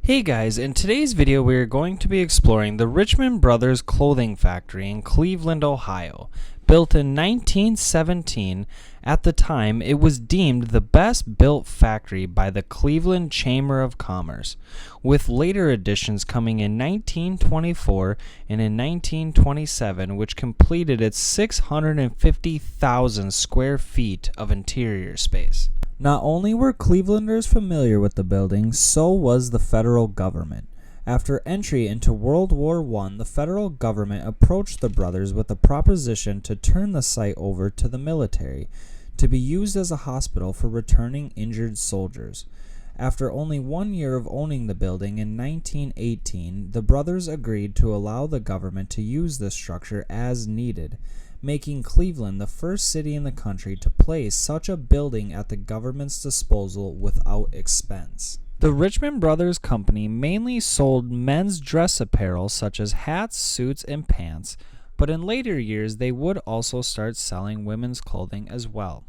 Hey guys, in today's video we are going to be exploring the Richman Brothers clothing factory in Cleveland, Ohio. Built in 1917, at the time it was deemed the best built factory by the Cleveland Chamber of Commerce, with later additions coming in 1924 and in 1927, which completed its 650,000 square feet of interior space. Not only were Clevelanders familiar with the building, so was the federal government. After entry into World War I, the federal government approached the brothers with a proposition to turn the site over to the military, to be used as a hospital for returning injured soldiers. After only 1 year of owning the building in 1918, the brothers agreed to allow the government to use this structure as needed, making Cleveland the first city in the country to place such a building at the government's disposal without expense. The Richman Brothers Company mainly sold men's dress apparel such as hats, suits, and pants, but in later years they would also start selling women's clothing as well.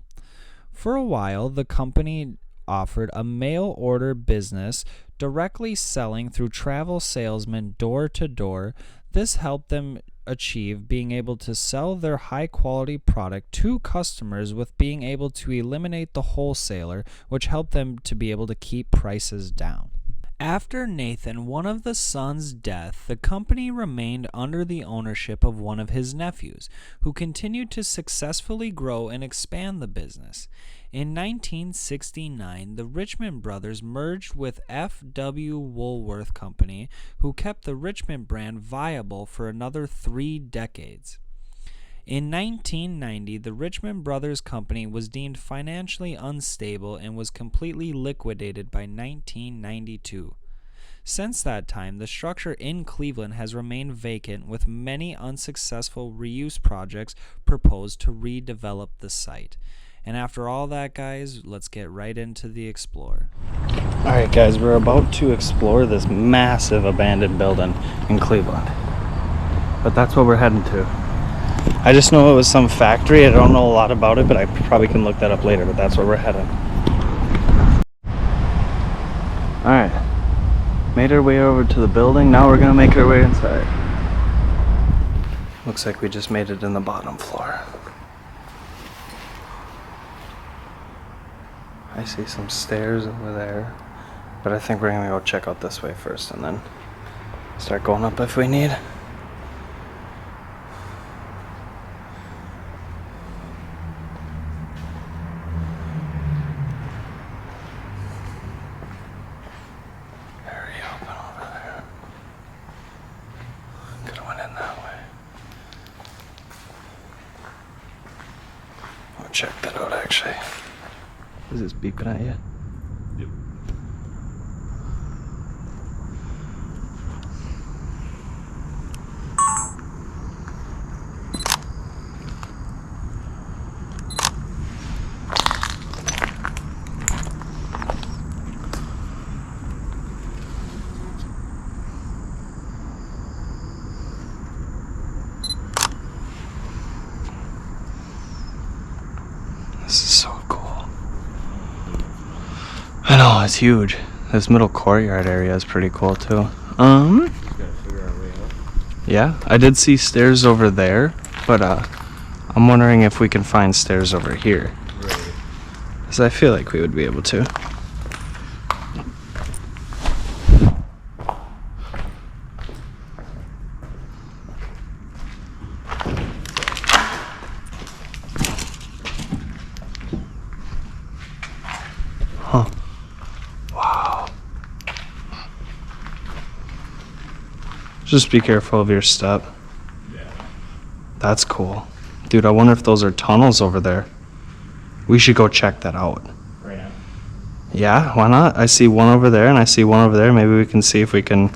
For a while, the company offered a mail-order business, directly selling through travel salesmen door to door. This helped them achieve being able to sell their high-quality product to customers with being able to eliminate the wholesaler, which helped them to be able to keep prices down. After Nathan, one of the sons' death, the company remained under the ownership of one of his nephews, who continued to successfully grow and expand the business. In 1969, the Richman brothers merged with F.W. Woolworth Company, who kept the Richman brand viable for another 3 decades. In 1990, the Richman Brothers Company was deemed financially unstable and was completely liquidated by 1992. Since that time, the structure in Cleveland has remained vacant, with many unsuccessful reuse projects proposed to redevelop the site. And after all that, guys, let's get right into the explore. Alright guys, we're about to explore this massive abandoned building in Cleveland. But that's what we're heading to. I just know it was some factory. I don't know a lot about it, but I probably can look that up later, but that's where we're heading. Alright, made our way over to the building. Now we're gonna make our way inside. Looks like we just made it in the bottom floor. I see some stairs over there, but I think we're gonna go check out this way first and then start going up if we need. Very open over there. Could've went in that way. I'll check that out actually. Is this beeping at you? Yep. This is so cool. I know, it's huge. This middle courtyard area is pretty cool too. Yeah, I did see stairs over there, but I'm wondering if we can find stairs over here. Right. Because I feel like we would be able to. Huh. Wow. Just be careful of your step. Yeah. That's cool. Dude, I wonder if those are tunnels over there. We should go check that out. Right now? Yeah, why not? I see one over there and I see one over there. Maybe we can see if we can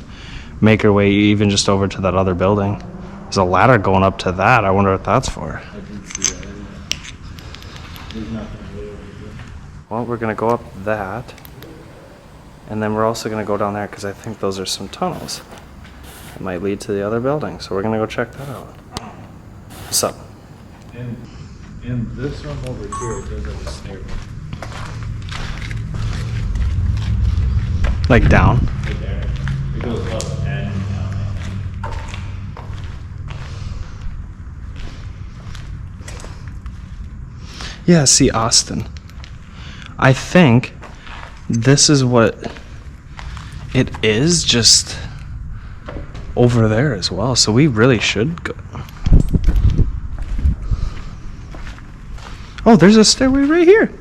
make our way even just over to that other building. There's a ladder going up to that. I wonder what that's for. I didn't see that. There's nothing. Well, we're going to go up that, and then we're also going to go down there because I think those are some tunnels. It might lead to the other building, so we're going to go check that out. What's up? In this room over here, it does have a stairway. Like down? Right there. Yeah, see Austin. I think this is what it is, just over there as well. So we really should go. Oh, there's a stairway right here.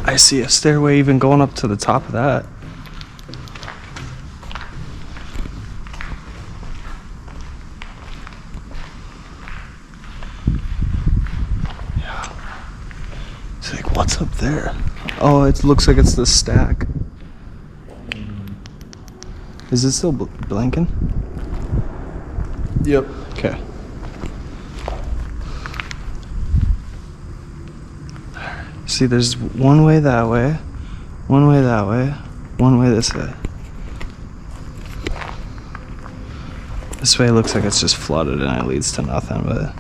I see a stairway even going up to the top of that. Yeah. It's like, what's up there? Oh, it looks like it's the stack. Is it still blinking? Yep. Okay. See, there's one way that way, one way that way, one way this way. This way looks like it's just flooded and it leads to nothing, but...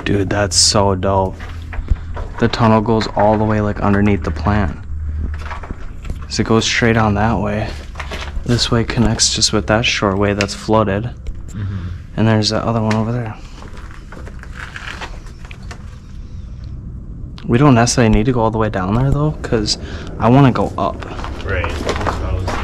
Dude, that's so dope. The tunnel goes all the way like underneath the plant. So it goes straight on that way. This way connects just with that short way that's flooded. Mm-hmm. And there's that other one over there. We don't necessarily need to go all the way down there though, because I want to go up. Right. That's what I was thinking.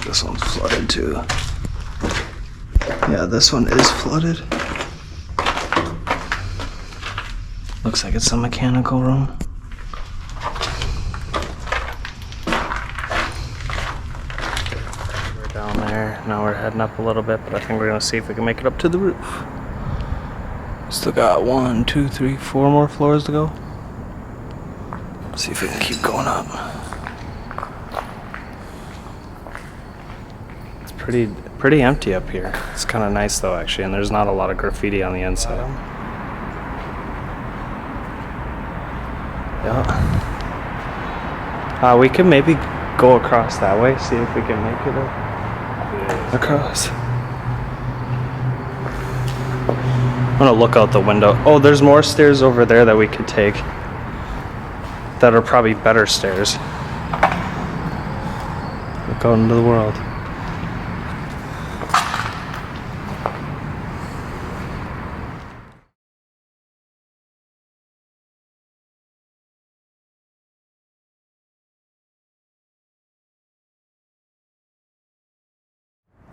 This one's flooded too. Yeah, this one is flooded. Looks like it's a mechanical room. We're down there. Now we're heading up a little bit, but I think we're gonna see if we can make it up to the roof. Still got 1, 2, 3, 4 more floors to go. See if we can keep going up. Pretty empty up here. It's kind of nice though, actually, and there's not a lot of graffiti on the inside. Yeah. We could maybe go across that way, see if we can make it across. I'm gonna look out the window. Oh, there's more stairs over there that we could take. That are probably better stairs. Look out into the world.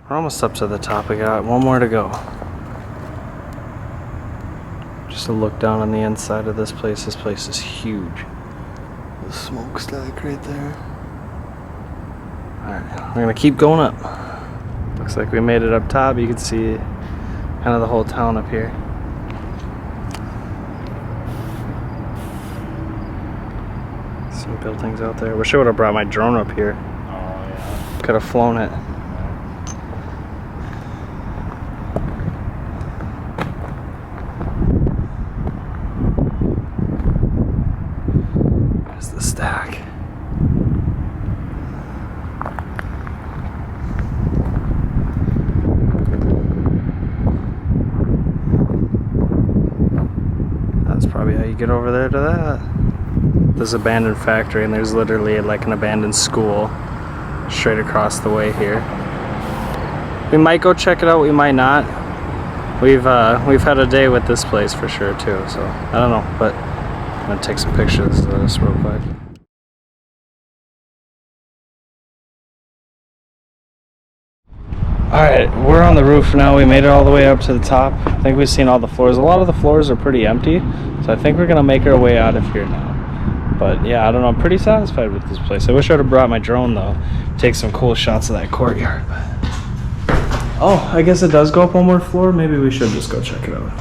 We're almost up to the top. We got one more to go. Just a look down on the inside of this place. This place is huge. The smokestack right there. Alright, we're gonna keep going up. Looks like we made it up top. You can see kind of the whole town up here. Some buildings out there. Wish I would have brought my drone up here. Oh, yeah. Could have flown it. There's the stack. That's probably how you get over there to that. This abandoned factory, and there's literally like an abandoned school straight across the way here. We might go check it out, we might not. We've had a day with this place for sure too, so I don't know, but I'm gonna take some pictures of this real quick. Alright, we're on the roof now. We made it all the way up to the top. I think we've seen all the floors. A lot of the floors are pretty empty, so I think we're gonna make our way out of here now. But yeah, I don't know. I'm pretty satisfied with this place. I wish I would have brought my drone though. Take some cool shots of that courtyard. Oh, I guess it does go up one more floor. Maybe we should just go check it out.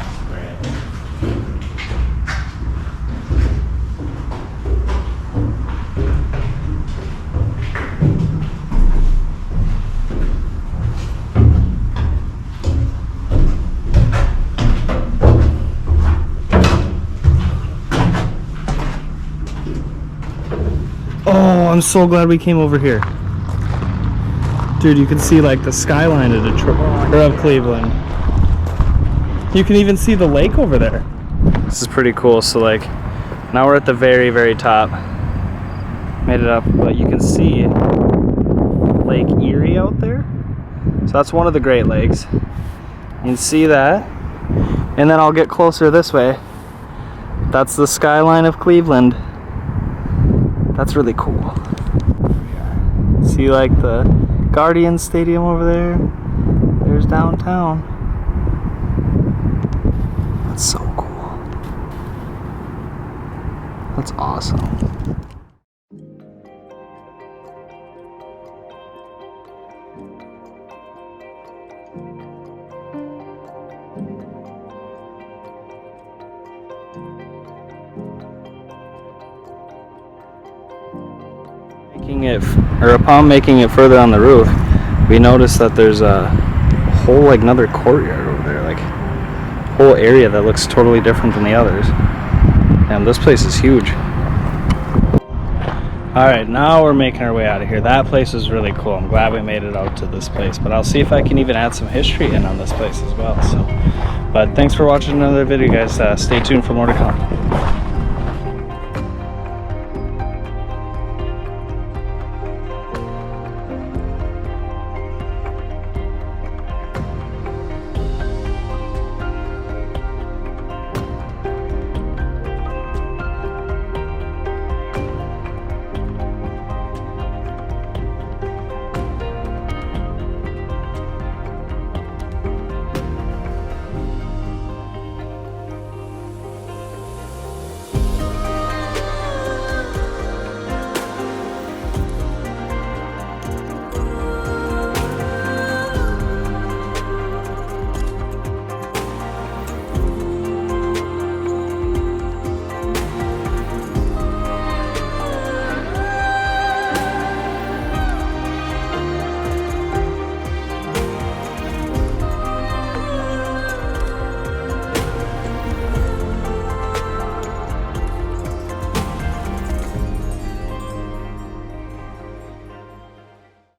Oh, I'm so glad we came over here. Dude, you can see like the skyline of Detroit, or of Cleveland. You can even see the lake over there. This is pretty cool. So like, now we're at the very, very top. Made it up, but you can see Lake Erie out there. So that's one of the Great Lakes. You can see that. And then I'll get closer this way. That's the skyline of Cleveland. That's really cool. See like the Guardians Stadium over there. There's downtown. That's so cool. That's awesome. Upon making it further on the roof, we noticed that there's a whole like another courtyard over there, like whole area that looks totally different than the others. And this place is huge. All right, now we're making our way out of here. That place is really cool. I'm glad we made it out to this place, but I'll see if I can even add some history in on this place as well. So, but thanks for watching another video, guys. Stay tuned for more to come.